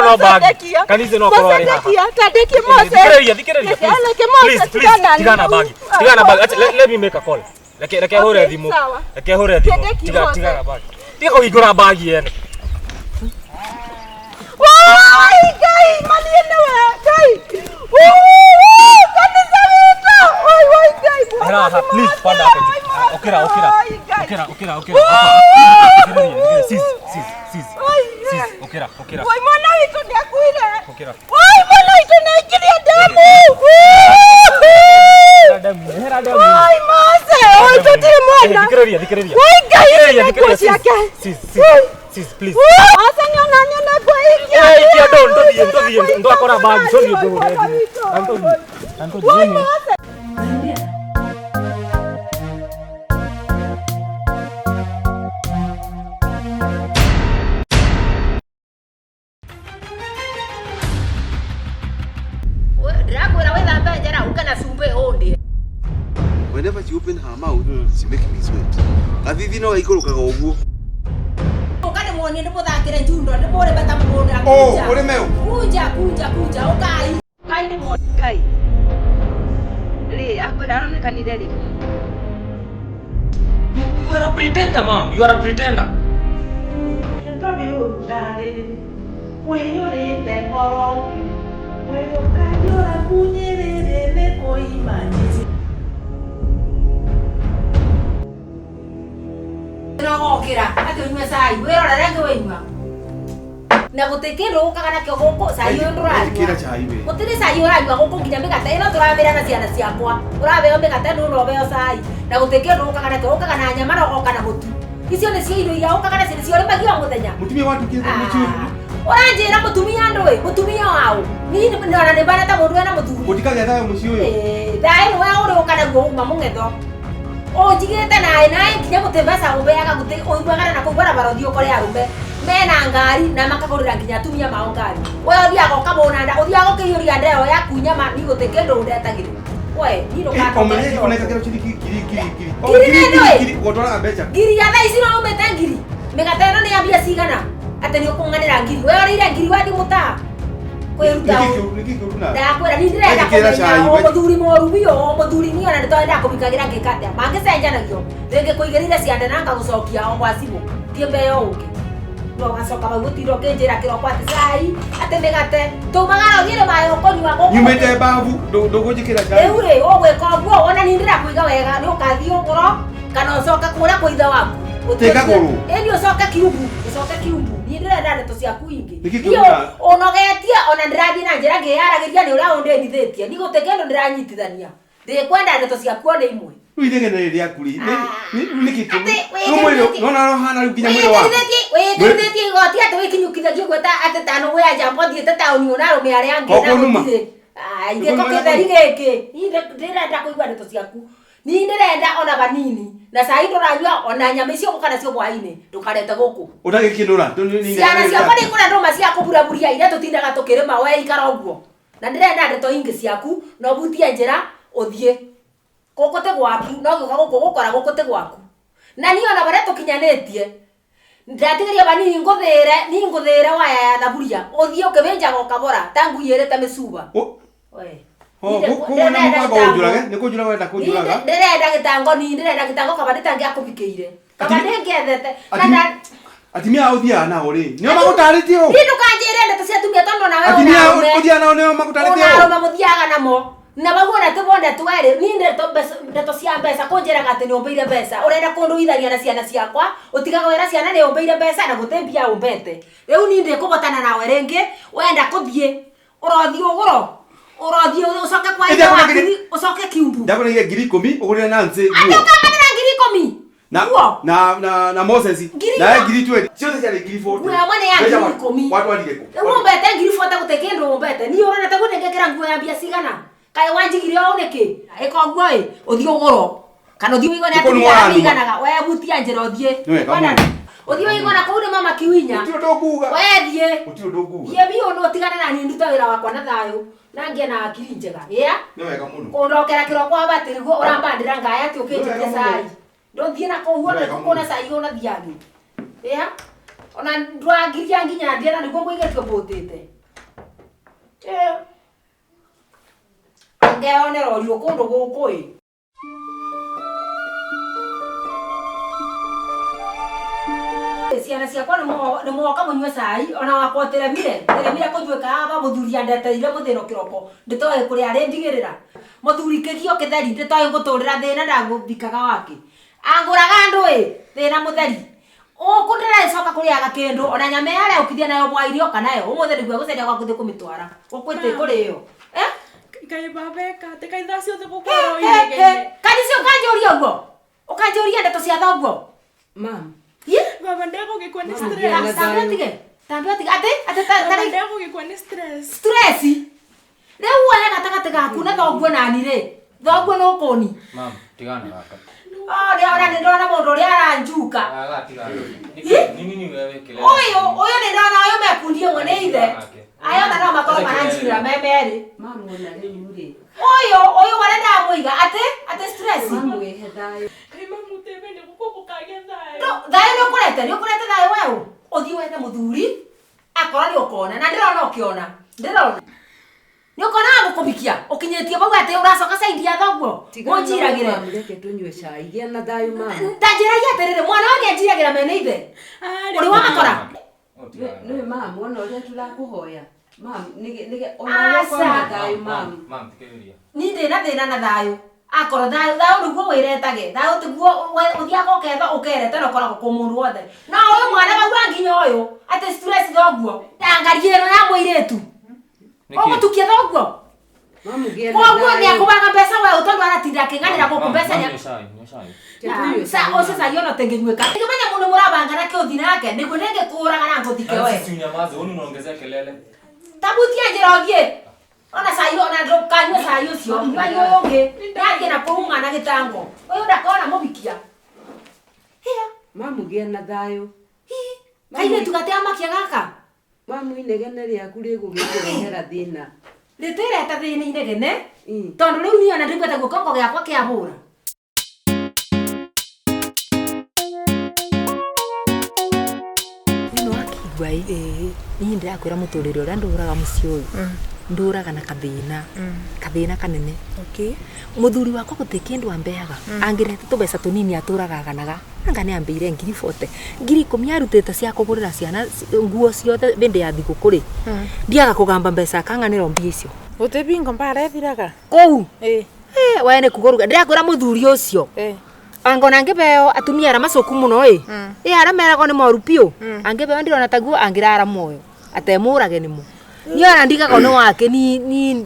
no bagi. Kanitha no korwo ari haha. Tandiki Mose. Thikiriria. Please. Tigana bagi. Let me make a call. Reke hore thimu. Reke hore thimu. Tigana bagi. Tiga kuhingura bagi ene. Wai, Ngai, maliene we, Ngai. Kanitha witũ. Oi, Ngai. Hera, please, panda hapa. Okira. Sis. Okira. Oi, mwana witũ nĩ akuire. Okira. Oi, mwana witũ nĩ aingirie damu. Hera damu. Oi, Mose, oi tutirĩ mwana. Thikiriria. Oi, Ngai, Sis, please. Asa nyona kwiikia. Kwiikia ndo ndakora bagi so ndo Antonio. Whenever you open her mouth, she make me sweat. Kavivi no ikorokaga oguo. Ukane muone ndipo thakire njundo ndipo ore bata muone akuja. Oh, ore meo. Kuja ukai. Kai ni mo kai. Le akora no kanire le. You are a pretender, mom. You are a pretender. Ndio dale. Wewe le moro. Wewe kanyora kunyerere ko imani. No okira ati unywe sai wera rangi wenywa na gutekero ukaga nakyo goko sai nduranywa Kira chai we gutiri sai uranywa goko nginya migate ino turamira na ciana ciakwa urabeo migate no beo sai na gutekero ukaga nakyo ukaga na nyama no kana gutu icio ni cio irio ya ukaga na cio ri magio muthenya mutumia watu kile mchu uranjira mutumia ndui mutumia wao ni ndona ni bana ta mundu ena muthuri utikage thayo mucio uyu thai we uri ukana guo uma mungetho o jigete nae nginya gutembesa ubeaga guti oigwaga na kubara barothio kore arume mena ngari na makagurira nginya tumia mao ngari we othiaga kabona nda othiaga kiyuria ndeo ya kunya ma ni guteke ndo ndetagire we ni ndo ka omenye kuneka kero chiri kiri gotora mbecha ngiri ya thaa ici no umete ngiri migate ino ni ambia cigana ati ni ukunganira ngiri we orire ngiri wadi muta kwiruta ndakwira ni ndirenda kumenya muthuri morubio muthuri ni ona nditwenda kumikagira ngikatia mangicenjanagio ringi kuigirire ciande na ngagucokia o gwa cimu tiembeo ungi no gacoka bagutiro kinjira kiroko ati cai ati migate tumagara uthire mayo koni wa goko nyumite babu ndugujikira cai eure ogweka uguo ona ni ndira kuiga wega ni ukathi uguro kana ucoka kuria kuitha waku uteka guru eni ucoka kiumbu ni ndirenda ndeto ciaku ingi iyo onogetie ona ndirathi na njira ngiyaragiria ni uria undenithitie ni gutekendo ndiranyitithania ndikwenda ndeto ciaku ona imwe uithegene ria kuri ni kitu no na rohana rukinya mwiri wa wethetie igoti ati wikinyukithagie gweta ati tano we ajambo thiete tauni ona rume aria angi na gutire ngeko kitheri giki ndirenda kuigua ndeto ciaku ni ndirenda ona banini na sai nduranywa ona nyama icio gukana cio bwaine ndukarete guku utagikinura ciana ciakwa ni kuna nduma cia kuburaburia ire tutindaga tukirima we ikara uguo na ndirenda ndeto ingi ciaku no butie njira uthie kokote gwaku no giuka guku gukora gukote gwaku na ni ona bare tukinyanetie ndatigiria banini nguthire waya ya thaburia uthie ukibenja gokabora tangu yerete misuba we ndirenda gitango kabande tangiakubikeire kabande ngethete atimia authia nao ri nio magutaritie o ni ndukanjire ndeto cia tumia tondo nawe atimia uthia nao nio magutaritie o ona muthiaga namo na bagona tubonde twere ni ndeto cia mbeca kunjiraga ati ni umbeire mbeca urenda kunduithania na ciana ciakwa utigaga wera ciana ni umbeire mbeca na gutembia umbete riu ni ndikubotana nawe ringi wenda kuthie urothie uguro urothie ucoke kwa ida ucoke kiumbu ndakunegia 10,000 ugurire na nzi guo na Moses na 20 ciothe ciari 40 wewe mwana ya 10,000 watu walike umbete 40 gutekendo umbete ni urona ta gutengekera nguo ya bia cigana kai wanjigire o niki iko nguo uthio ugoro kana uthio igona ati iganaga wewe butia njira uthie uthio igona kuu ni mama kiwinya utio ndokuga wethie utio ndokuga ye bio no tigana na ni nduta wira wakwa na thayo na ngia na akiri njega ya ni wega muno kundokera kiroko abatirigo urambandira ngaya ati ukinjite sai ndothie na kuhuo na kuona sai ona thiagi ya ona ndwagiria nginya ndiana niguo nguigetwe butite Ngeonera orio kundu guku ciana ciakwa nĩ mwoka mũnyue cai ona wakwa teremire kũnjuĩka aba mũthuri andeteire mũthĩno kĩroko ndĩtoĩ kũrĩa arĩ ndigĩrĩra mũthuri kĩgio kĩtheri ndĩtoĩ ngũtũrĩra thĩna ndagũthikaga wake angũraga ndũĩ thĩna mũtheri ũkũ ndĩracoka kũrĩaga kĩndũ ona nyama yarĩa ũkithia nayo mwairi oka nayo ũmũthĩ nĩguo gũcenjia gwaku thĩ kũmĩtwara ũkwĩtĩ kũrĩo Kai babeka tekai thasio the bukoro ine. Kanisi ukanjũria ũguo ũkanjũria ndeto cia thoguo Mam. Baba ndego gĩkwa nĩ stress. Tambio tige ate ndego gĩkwa nĩ stress. Stress. Rĩu wega gatagatĩ gaku na thoguo nani rĩ. Thoguo no koni. Mam, tigana gaka. Nĩ ndona mũndũ ũrĩa aranjuka. Tigana. Nini wewe kelele. Ũyũ nĩ ndona ũyũ mekundie mwe nĩ ithe. Ayona no makorwo maranjira memerĩ. Mam wona rĩu rĩ. Ũyũ wale ndamũiga ate stress. Mam wehe thayo. Kai mamu tebe nĩ gũkũkage thayo. Thayo nĩ ũkũrete thayo wewe. Ũthiĩ wethe mũthuri akora nĩ ũkona na ndĩrona ũkĩona. Ndĩrona. Nĩ ũkona gũkũbikia ũkinyĩtie bau atĩ ũracoka caidi ya thoguo. Mũnjiragĩre. Reke tunyue cai gĩa na thayo mam. Ndanjĩragia atĩrĩrĩ mwana wake anjiragĩra mene ithe. Ũrĩ wa makora. Nĩ mam wona ũrĩa tũrakũhoya. Mam nige ona kwa thayo mam. Mam, tikĩrĩria. Ni ndĩna thĩna na thayo. Akoro thayo nĩguo wĩretage. Thayo tiguo ũthiaga ũketha ũkerete na ũkoragwo kũ mũndũ wothe. Na ũyũ mwana bau nginya ũyũ atĩ stress thoguo. Ndangarie ĩno ya mũirĩtu. Ũgũtukia thoguo. Mam gĩa. Koguo nĩ akũbaga mbeca wewe ũtondu aratinda akĩng'anĩra gũkũ mbeca nya. Sasa yono tengenyueka. Nikimenya mundu murabanga na kio thinake niguo ningikuraga na nguthike we. Sisi nyamaze, wewe unaongezea kelele. Tabutia njirogie. Ona sayo na ndokanywe sayo cio. Nyayo ungi. Ndangie na kuruma na gitango. Uyu ndakona mubikia. Hiya. Mam gĩa na thayo. Kaine tugatea makia gaka. Mam inegene rĩaku rĩgũgĩkũrehera thĩna. Rĩtireta thĩna inegene. Tondu riu niona ndĩkwete gukongo giakwa kia bura. Wai ni ndirakwira muturire uria nduraga mucii uyu nduraga na kathina kanene. Okay. Muthuri wakwa guti kindu ambeaga angirete tubeca tunini aturaganaga anga ni ambeire 40 10 arutite cia kugurira ciana nguo ciothe bende ya thiku kuri ndiaga kugamba mbeca akanganira mbia icio Uti bingo mbara thiraga kou we ni kuguruga ndirakwira muthuri ucio angona ngibeo atumia ara macoku muno ara merago ni moru pio angibeo ndirona taguo angirara moyo atemurage nimo niona ndigaga no wake ni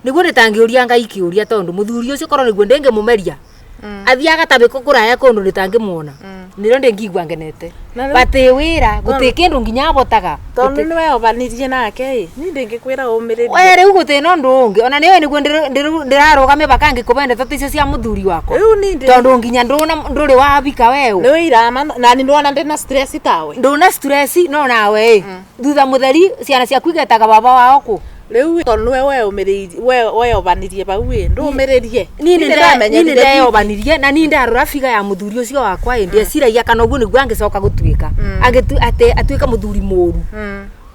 niguo nitangiuria ngai kiuria tondu muthuri ucio korwo niguo ndenge mumeria athiaga tabiko kuraya kundu nitangimuona niro ndingigwa ngenete bati wira guti kindu nginya abotaga tondu niwe obanirie nake ni ndingikwira umiriri we riu guti no ndungi ona niwe niguo ndirarugame bakangi kubende taticio cia muthuri wako tondu nginya nduri wabika wewe niwe irama na ni ndona ndina stress tawe ndona stress no nawe thutha mutheri ciana cia kwigetaga baba wao ku riu tondu we umiriri we obanirie bawe ndumiririe ni ndire obanirie na ni ndarora figa ya muthuri ucio wakwa ndie ciragia kana uguo niguo angicoka gutuika atuika muthuri moru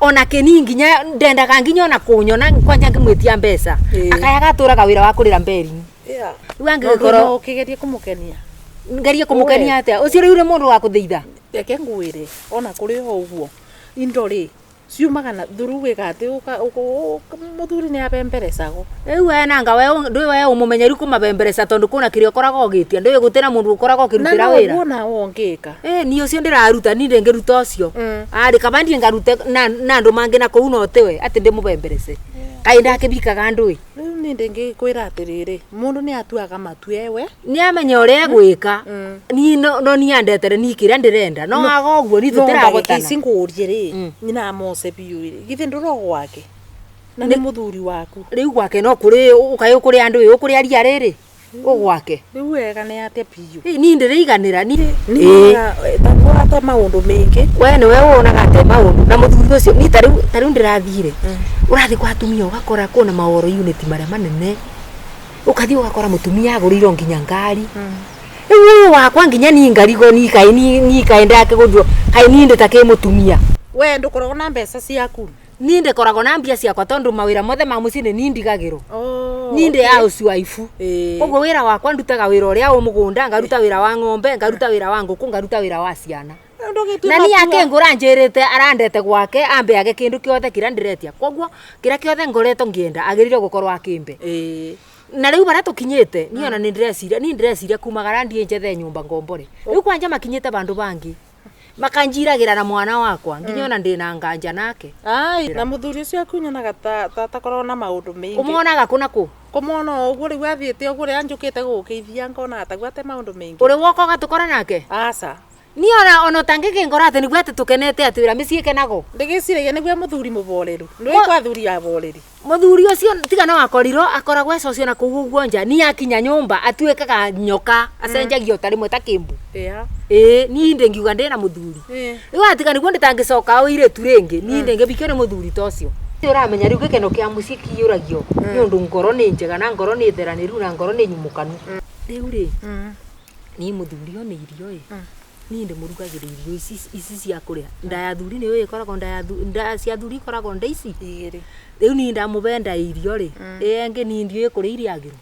ona keni nginya ndendaga nginya ona kunyona kwanja ngimwetia mbeca akayaga aturaga wira wa kurira mberi riu angikoro ukigerie kumukenia ngerie kumukenia atia ucio riu mundu wa kuthitha reke ngwire ona kuri ho uguo indori ciumagana thuruwe gati muthuri ni abemberecago riu nanga we ndui we umumenyeru kumabembereca tondu kuna kirio koraga ogitia ndui gutira mundu ukoraga ukirutira wira na wona wongeka ni ucio ndiraruta ni ndengeruta ucio ari kabandi ngarute na ndu mangi na kou no tiwe ati ndimubemberece kai ndakibikaga ndui riu ni ndingikwira atiriri mundu ni atuaga matu ewe ni amenya uria gwika ni no ni andetere ni kiria ndirenda no aga uguo ni tutiragotana singurie ri nyina mose biu ri githi nduro gwake na ni muthuri waku riu gwake no kuri ukayo kuri andu ukuri aria riri ugwake riu wega ni ate biu ni ndiriganira ni takora ta maundu mingi we ni we wonaga ate maundu na muthuri ucio ni tariu ndirathire urathi kwa atumia ugakora kuna maoro unit maria manene ukathi ugakora mutumia aguriro nginya ngari riu wakwa nginya ni ngarigo ni kai ndake guthwo kai ni ndetake mutumia we ndukorwo na mbeca ciaku ninde korago na mbia ciakwa tondu mawira mothe ma mucini nindigagiro ninde ya ucwaifu koguo wira wakwa ndutaga wira uria umugunda ngaruta wira wa ng'ombe ngaruta wira wa nguku ngaruta wira wa ciana na ni yake ngura njirite arandete gwake ambe age kindu kiothe kira ndiretia koguo kira kiothe ngoreto ngienda agirire gukorwa akimbe na riu bara tukinyite ni ona ni ndreciria kumagara ndie njethe nyumba ngombore riu kwanja makinyite bandu bangi makanjiragira na mwana wakwa nginya ona ndina nganja nake ai na muthuri ucio akunyonaga ta korwo na maundu mengi umuonaga kuna ku kumona uguo riu athiite uguo anjukite gukiithia ngona atagwate maundu mengi uri woko gatukora nake aca ni ona tangikingora ati niguo ati tukenete ati wira micii kenago ndigiciragia niguo muthuri muboreru ndui kwa thuri aboreri muthuri ucio tiga no akorirwo akoragwo ecocio na kugu guo nja ni akinya nyumba atuikaga nyoka acenjagio ta rimwe ta kimbu ni ndengiuga ndina muthuri riu atiga niguo nditangicoka uire tu ringi ni ndengibikio ni muthuri tocio uramenya riu gikeno kia mucii kiuragio ni undu ngoro ni njega na ngoro ni theraniru na ngoro ni nyumukanu riu ri ni muthuri one irio ni ndi murugagira irio ici cia kuria ndaya thuri ni ikoragwo ndaya cia thuri ikoragwo ndaici igiri riu ni ndamubenda irio ri engi ni ndio ikuria iriagiru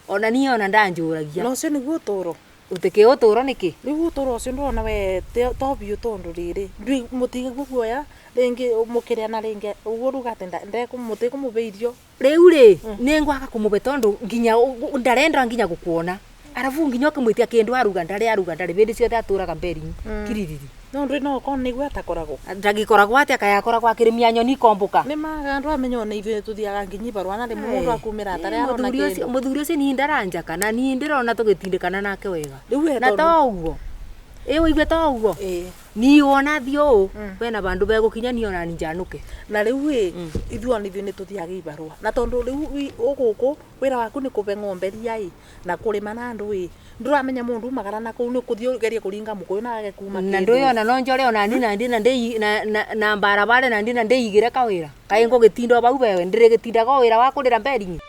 ona ni ona ndanjuragia no cio niguo toro utike uturo niki riu uturo cio ndona we to biu tondu riri ndui mutige guoya ringi mukiria na ringi uguo rugate ndekumuti kumubeirio riu ri ni ngwaga kumube tondu nginya ndarenda nginya gukuona arafu nginya ukamwitia kindu aruga ndari bindi ciothe aturaga mberi kiririri no ndui no kon niguo atakoragwo ndagikoragwo ati akayakoragwo akirimia nyoni kombuka ni maga ndu amenyo na ithuĩ tuthiaga nginyi barua na rimwe mundu akumira atari arona kindu muthuri ucio ni ndaranja kana ni ndirona tugitindikana nake wega riu na to uguo wigue to uguo ni wona thio wena bandu begukinya ni ona ninjanuke na riu ithuoni ithuĩ ni tuthiaga ibarua na tondu riu uguku wira waku ni kube ng'ombe riai na kurima na ndu nduramenya mundu magara na kuu ni kuthio gerie kuringa mukuyu na age kuma na ndu yona no njore ona ni na barabara na ndina ndeigire kawira kai ngo gitindo bau bewe ndire gitindaga wira wa kurira mberingi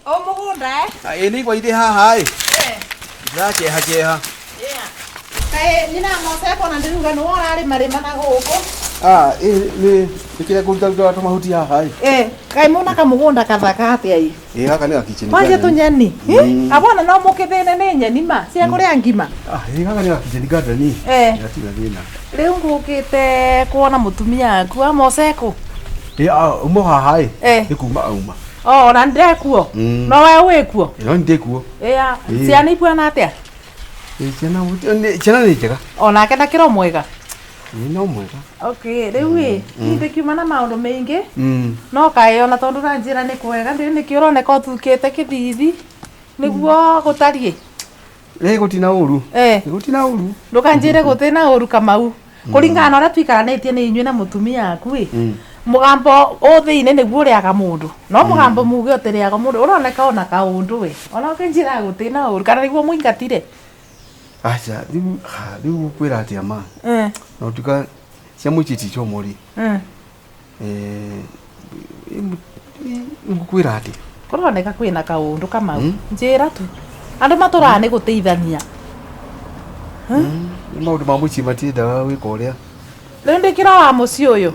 o mugunda ni kwa ide haha cheha kai nina mose kona ndiruga no orari marima na guku ni kile kuruta watu mahuti haha kai muna kamugunda kathaka atia gaka ni gakicheni kwaje tunyeni abona no mukithine ni nyeni ma cia kuria ngima gaka ni gakicheni garden gatiga thina riu ngukite kuona mutumia aku amoseko umo haha ni kuma auma na ndekuo no we wikuo no ndekuo ciana ipuana atia ciana ni njega ona ke na kiro mwega no mwega okay riu ndikiuma na maundu maingi no kai ona tondu na njira ni kwega ndi kiuroneka utukite kithithi niguo gutarie gutina uru gutina uru ndukanjire gutina uru kamau kuringana ora twikaranĩtie ni inyuĩ na mutumia aku mugambo uthiine niguo riaga mundu no mugambo muge utiriaga mundu uroneka ona kaundu ona ukinjira gutina uru kana niguo muingatire acha riu kwira atia ma no tuka cia muchiti cho muri ngukwira ati kuroneka kwina kaundu kamau njira tu andu maturana ni guteithania maundu ma muchi matindaga wika uria ndikira wa muci uyu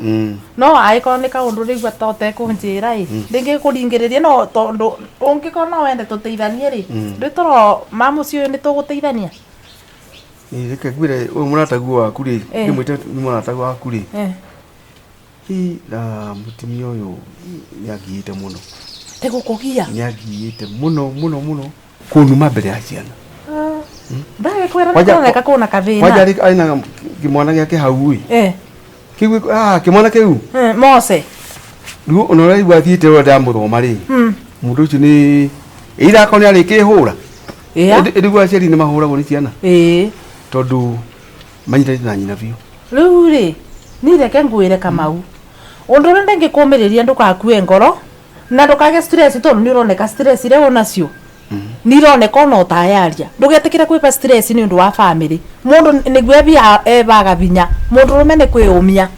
no aiko ni kaundu rigwa tote kunjira ndingi kuringiriria no tondu ungiko no wende tuteithanie ri nditoro ma muci uyu ni tuguteithania reke gwire uyu munatagu waku ri ndimwite munatagu waku ri na mutumia uyu ni agiite muno tigukugia ni agiite muno kunuma mbere ya ciana ndage kwera nĩkũroneka kũna kathĩna kwanja aina kimwana gĩake hau kiu kimwana kiu Mose riu ona raigua thiĩte ro ndamuthoma ri mundu ucio ni iraako ni arĩkĩhũra ndigua aciari nĩ mahũragwo nĩ ciana tondu manyitanĩte na nyina biũ riu ri ni reke ngwĩre Kamau undu ũrĩa ndingĩkũmĩrĩria ndũgakue ngoro na ndũkage stress tondu nĩ ũroneka stress iria ũnacio nironeka no tayaria ndugetikire kwipa stress ni undu wa family mundu niguo ebaga binya mundu rume ni kwiumia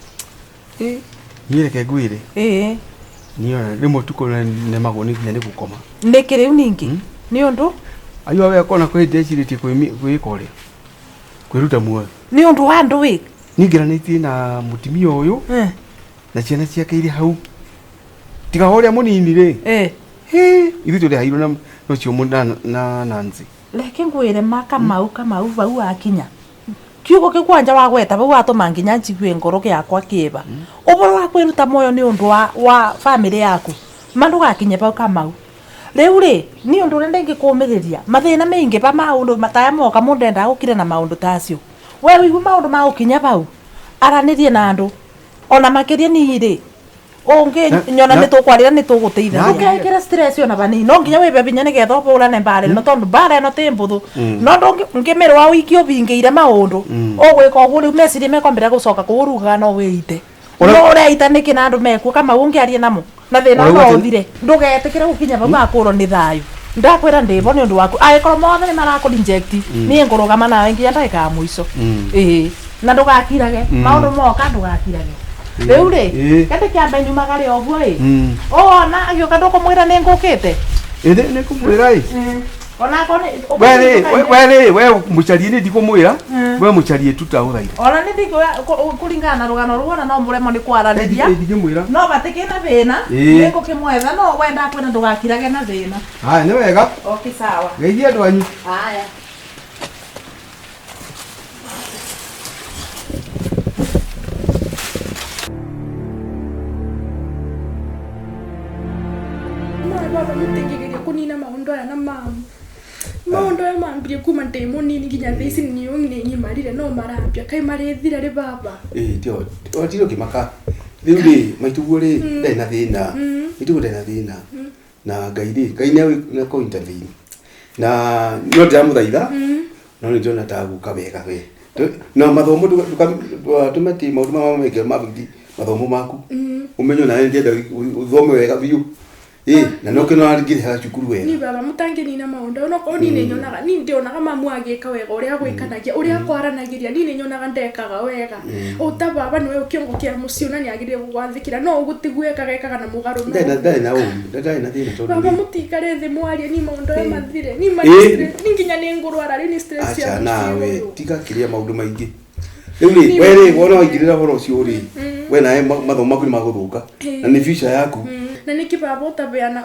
nireke ngwire niona rimo tuko ne magoni kinya ni gukoma nekire uningi ni undu ayo awe akona ko ndeciritie kwikore kwiruta muoyo ni undu wa ndui ningiranĩtie na mutimia uyu na ciana ciake iri hau tiga horia munini ri ithu tuli hairo na no cio na Nancy leke ngwire Kamau vau akinya kiugo kikwanja wa gweta vau atuma nginya njigwe ngoro giakwa kiba uboro wa kwiruta moyo ni undu wa family yaku mandu gakinye vau Kamau riu ri ni undu rende ngikuumiriria mathina maingi pa maundu mataya moka mundu enda gukire na maundu tacio we wigu maundu ma gukinya vau aranirie na andu ona makiria ni ri onge nyona ni tukwarira ni tuguteitha ukekira stress ona bani no nginya we bebinya ni getho bura ne bare no tondu bare no timbuthu no ndongi ngimirwa wiki ubingeire maundu ogwika ugu riu mesiri mekombera gucoka kuruga no wite no reita niki na andu mekuo kama ungiarie namo na thina no uthire ndugetikire gukinya baba akuro ni thayu ndakwira ndivo ni undu waku agikoro mothe ni marako reject ni ngurugama nawe nginya ndagika muico na ndugakirage maundu moka ndugakirage riu ri kete kiambe nyumagare oguo ona agioka ndukumwira ni ngukite ni kumwira ona kone we mucharie ni ndikumwira we mucharie tutauthaire ona ni ndiko kuringana na rugano ruona no muremo ni kwaraniria no batike na thina ni ngukimwetha no wenda kwena ndugakirage na thina haya ni wega okay sawa geithia ndwanyu haya baba mutengereria kunina maundu aya na mamu maundu aya mambirie kuma ndĩ mũnini nginya thaa ici nĩ nyimarire no marambia kai marĩthira rĩ baba tio kimaka riu ri maituguo ri ndai na thina maituguo ndai na thina na ngai ne ko intervene na no ndamuthaitha no ni ndona ta guka wega we na mathomo tumati maundu ma meke mabidi mathomo maku umenyo na ngenda uthome wega biu na no kino arigire ha cukuru wega ni baba mutangeni na maundu no ko ni nyonaga ni ndionaga mamu agika wega uria gwikanagia uria kwaranagiria ni nyonaga ndekaga wega uta baba niwe ukiongo kia mucio na ni agire gugwathikira no ugutiguekaga ekaga na mugaru no ndai na thina tondu baba mutikare thi mwarie ni maundu mathire ni mathire ni nginya ni ngurwara ni stress ya nawe tiga kiria maundu maingi riu we wona waigirira horo ucio ri we nae mathomo maku ni maguthuka na ni future yaku na niki baba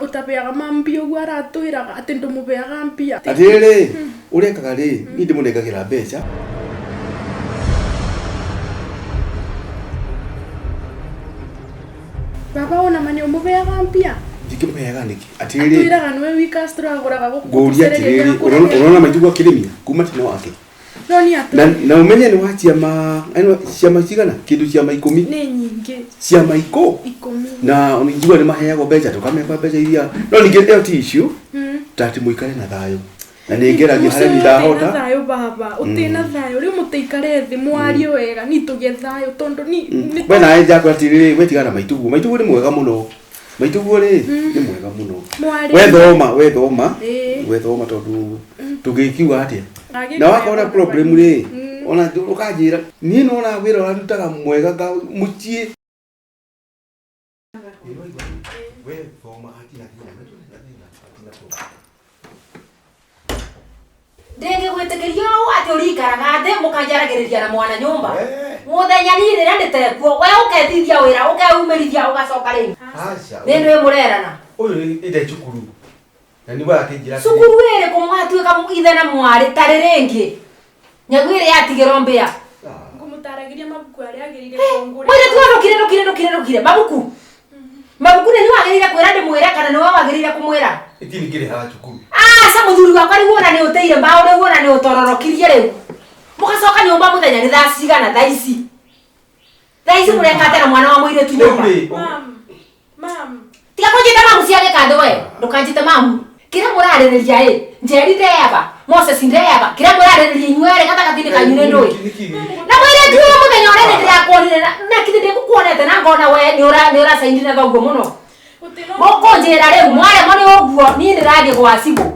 utabeaga mambia ugu aratuiraga ati ndumubeaga mbia atiri urekaga ri ni ndimunengagira mbeca baba ona mani umubeaga mbia ndikimbeaga niki atiri tuiraga niwe wika struggle guria atiri urona maitugo kirimia kuma tino wake no ni atu na umenye ni wachia ciama cigana kindu ciama 10 ni nyingi ciama 10 na unijua ni maheago mbeca tukamemba mbeca iria no ninge eti issue tati muikare na thayo na ningeragia hare ni ndahota na thayo baba utina thayo ri mutikare thi mwario wega ni tuge thayo tondu ni we na enja kwa tiri we tigana maitugu ni mwega muno maitugu ri ni mwega muno we thoma tondu tugikiwa atia na wakona problem ri ona ukajira ni no na wira urarutaga mwega ga muchie we thoma atia ndenge gwitikirio ati urikaraga nthi mukanjaragiriria na mwana nyumba muthenya ni rira nditekuo we ukethithia wira ukeumirithia ugacoka ringi ni we murerana uyu inde cukuru na ni wake njira cukuru iri kumwatuika ithe na mwari tari ringi nyagwire yatigiro mbia ngumutaragiria mabuku aria agirire kongure mwire tukire mabuku ni wagirire kwira ndimwire kana ni wagirire kumwira itini ngire ha cukuru sa muthuri wakwa ni wona ni uteire mbao ni wona ni utororokirie riu mugacoka nyumba muthenya ni thaa cigana thaa ici murekate na mwana wa mwire tu nyumba mam tiga kunjita mamu ciage kando we ndukanjite mamu kira muraririria njeri ndeyaba Moses ndeyaba kira muraririria inywere gatakatini kanyune ndui na mwire tu muthenya ore ni ndirakuonire na kiti ndikukuonete na ngona we ni ura saindire thoguo muno mukunjira riu mware moni uguo ni ndirathie gwacibwo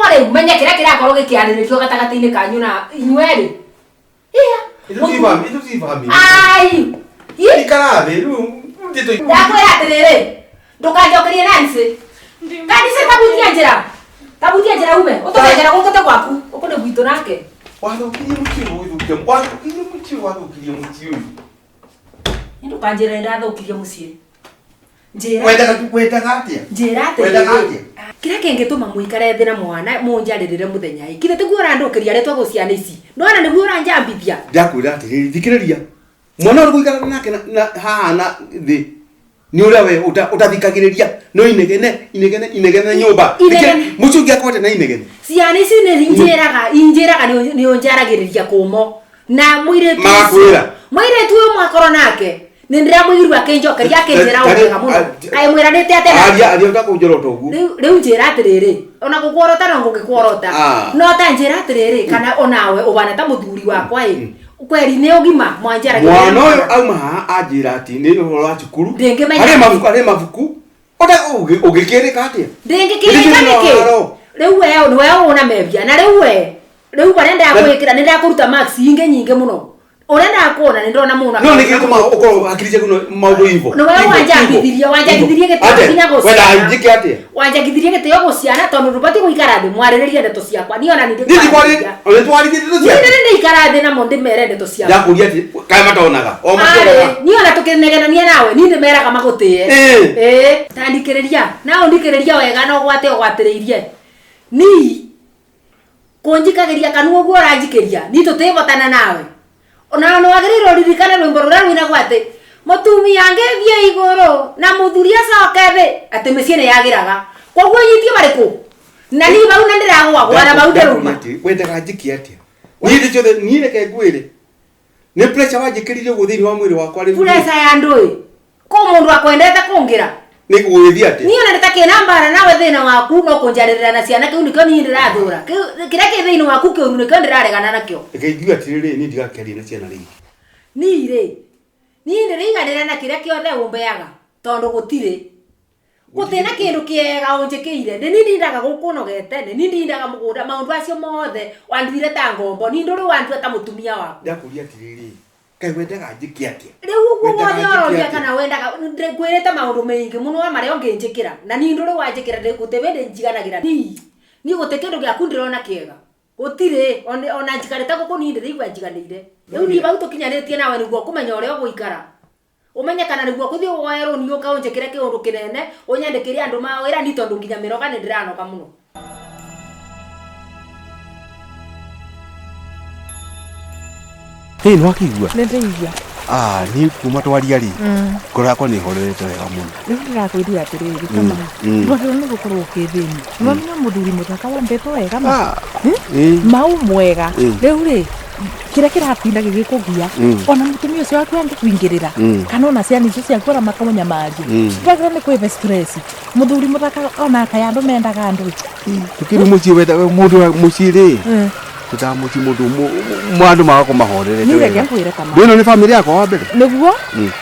ore menye kira kirakorwo gikiariririo gatakatini kanyu na inywere itu sivami ai ikarabe Ndakwira atiriri. Ndukanjokerie Nancy. Kanise tabutia njira ume. Utokenjera gukote gwaku. Ukone gwito nake. Wathukirie muciĩ ũyũ. Ndukanjira ndathukirie muciĩ. Njira. Wendaga atĩa? Njira atĩa? Kira kengituma muikare thĩ na mwana munjaririre muthenya iki. Kire tiguo randukiria retwa guciana ici. Ndona niguo ranjambithia. Ndakwira atiriri thikiriria. Mwana uri guikara nake na haha na thĩ. Ni uria we utathikagiriria no inegene nyumba. Mucio ngiakwate na inegene. Ciana ici ni injiraga ni onjaragiriria kumo. Na mwire tu. Makwira. Mwire tu mwakoro nake. Nindira mwirwa akinjokeria akinjira wega muno. Ai mwiranite atena. Aria utakunjorota ugu. Riu njira atiriri. Ona gukworota no ngukworota. No ta njira atiriri kana onawe ubana ta muthuri wakwa i. Kweri ni ugima mwanjaragira. Mwana uyu auma haha anjira ati ni uhoro wa cukuru. Hari mabuku. Oda ugikirika atia? Ndingikirika niki? Riu we una mebia na riu barenda gwikira ni ndakuruta max nyinge muno. Urenda kuona ni ndona muno. No nikituma uko akirije kuno maundu hivyo. No wewe wanjagithirie gitio kinya guciana. Wenda njike atia? Wanjagithirie gitio guciana tondu rubati guikara thi mwariririe ndeto ciakwa. Ni ona ni nditwarithie ndeto ciakwa. Ni ndikara thi na monde mere ndeto ciakwa. Yakuria ati kai matonaga. O matonaga. Ni ona tukinegenania nawe ni ndimeraga magutie. Tandikiriria. Na ndikiriria wega no gwate ogwatiriirie. Ni kunjikagiria kanu uguo ranjikiria. Ni tutibotana nawe. Ona no agiriro ririkana rwimbo rura rwina gwate mutumia ngethie iguru na muthuria coke ati meciene yagiraga koguo nyitie bariku na ni bau na ndiragwa gwara bau ndiruma wendaga njiki atia ni ndi ciothe ni reke ngwire ni pressure wanjikiririe guthini wa mwiri wakwa ri pressure ya ndui ko mundu akwendete kungira ni gwithia atia ni ona ndetake nambara nawe thina waku no kunjaririra na ciana kiu nikio ni ndirathura kira ki thina waku kiu nikio ndiraregana nakio ikeigiwa atiriri ni ndigakeria na ciana ringi ni ndiriganira na kira kiothe umbeaga tondu gutire gutina kindu kiega unjikiire ni ndindaga gukunogete ni ndindaga mugunda maundu acio mothe wandire ta ngombo ni nduri wandire ta mutumia waku ndakuria atiriri kai wendaga njiki atia riu uguo mothe ororia kana wendaga ngwirite maundu maingi muno maria unginjikira na ni nduri wanjikira ndikutebende njiganagira ni guti kindu giaku ndirona kiega gutire ona njikarite guku ni ndirigwa njiganire riu ni bau tukinyanitie nawe niguo kumenya uria uguikara umenye kana niguo kuthi woerwo ni uka unjikire kiundu kinene unyandikiria andu mawira ni tondu nginya miroga ni ndiranoka muno. Hey, nwakigua Ndeithia. Ni kuma twaria ri. Ngoro yakwa ni horerete wega muno. Ni ndirakwĩria atiriri kama. Ndwagĩrĩirwo nĩ gũkorwo ũkĩthĩni. Nĩwamenya mũthuri mũthaka wambĩtwo wega ma. Mau mwega. Rĩu rĩ kĩrĩa kĩratinda gĩgĩkũgia ona mũtumia ũcio waku angĩkũingĩrĩra kana ona ciana icio ciaku ona makamunya mangĩ. Ndwagĩrĩirwo nĩ kwĩbe stress. Mũthuri mũthaka ona kaya andũ mendaga andũ. Tukiri muciĩ wendaga mũndũ muciĩ rĩ. Tutamuci mundu mwandu magako mahorere ni reke nkwire kama ndino ni family yako wa mbere niguo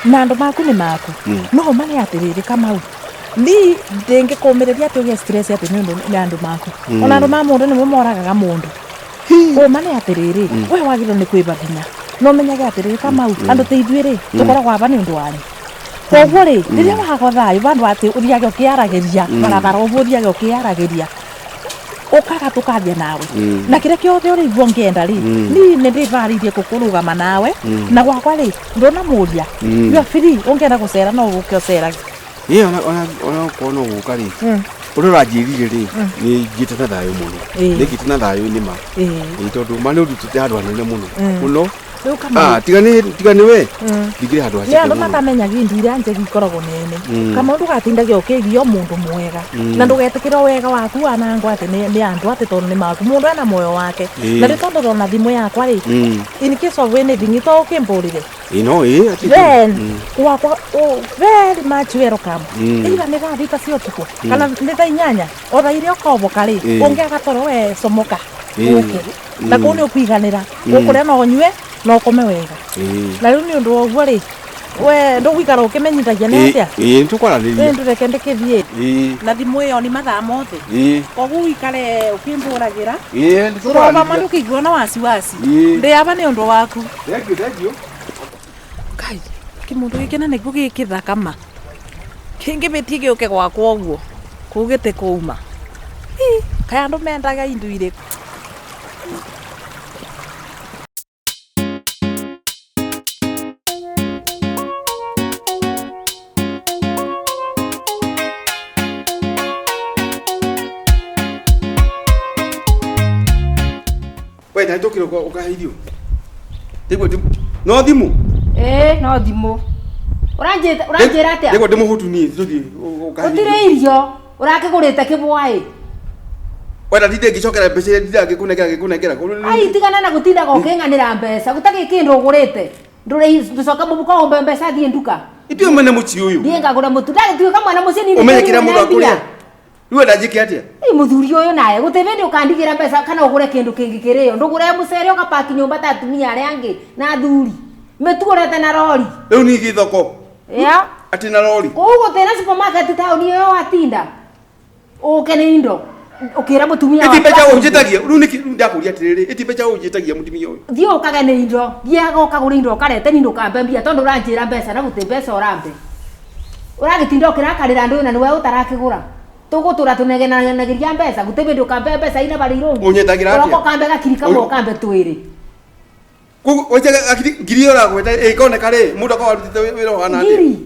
na andu maku ni maku no mane atiriri kama ni ndenge komereria ati ugia stress ati ni andu maku ona andu ma mundu ni momoragaga mundu o mane atiriri we wagiro ni kwiba hinya no menyage atiriri kama andu teithwire tukoragwa aba ni undu wanyu koguo ri riria wagothayo bandu ati uriage ukiarageria barabara uburiage ukiarageria ukaga tukathia nawe na kire kiothe uri igwo ngienda ri ni ndivaririe kukurugama nawe na gwakwa ri ndona muria yo free ungienda gucera no gukiocera ona kono gukari urora njirire ri ni ngite na thayo muno ni ngite na thayo ni ma ni tondu mane urutite handu hanene muno tigani we ndigire handu hacio ni andu matamenya gindire anje gikoragwo nene kama ndu gatindagia ukigio mundu mwega na ndugetikira wega waku wanangwa ati ni andu ati tondu ni maku mundu ana moyo wake na ritondu rona thimu yakwa ri in case of anything to ukimburire then wakwa very much welcome ila ni gathita cio tuko kana ni tha inyanya ora irio kobo kari ungiaga toro we somoka na kuni ukwiganira ukuria no nyue no kome wega na riu ni undu woguo ri we ndo gwikara ukimenyithagia ni atia tukwaraniria ndureke ndikithie na thimu iyo ni mathaa mothe koguo wikare ukimburagira turova manu kiguo na wasiwasi ndi aba ni undu waku thank you kai Kimundu gikena niguo gikithakama. Kingibitie giuke gwakwa uguo. Kugite kuuma. Kaya andu mendaga indu iriku. Wewe ndio kile ukahidio. Ndiko no thimu. No thimu. Uranjira atia? Ndiko ndimu hutuni tuthi ukahidio. Utire irio, urakigurite kibwai. Wewe ndinde ngicokera mbeca ndinde ngikunekera. Ai tigana na gutinda gokenganira mbeca, gutaki kindu ugurite. Ndure ducoka mubuko ombe mbeca thie nduka. Itio mwana muci uyu. Ndiye ngagura mutu, ndagituika mwana muci nini. Umenyekira mundu akuria. Iwe ndajike atia? Muthuri uyu naye gutebende ukandigira mbeca kana ugure kindu kingi kirio. Ndugure mucere ukapaki nyumba ta atumia aria angi na thuri. Metugurete na rori. Riu ni githoko. Ati na rori. Kugo tena supermarket tauni iyo atinda. Ukene indo. Ukira mutumia wa. Itibeja unjitagia. Riu ni ndakuria atiriri. Itibeja unjitagia mutumia uyu. Thio ukagene indo. Thiaga ukagura indo ukarete nindo kambembia tondu uranjira mbeca na guti mbeca urambe. Uragitinda ukirakarira ndu na niwe utarakigura. Tugutura tunegenagiria mbeca gutebende ukambe mbeca ina bari irongi. Unyetagira atia? Urako kambe gakirika mo kambe twiri. Oje ngiri ora gweta ikone kare mundu akwa arutite wira wana ndi. Ngiri.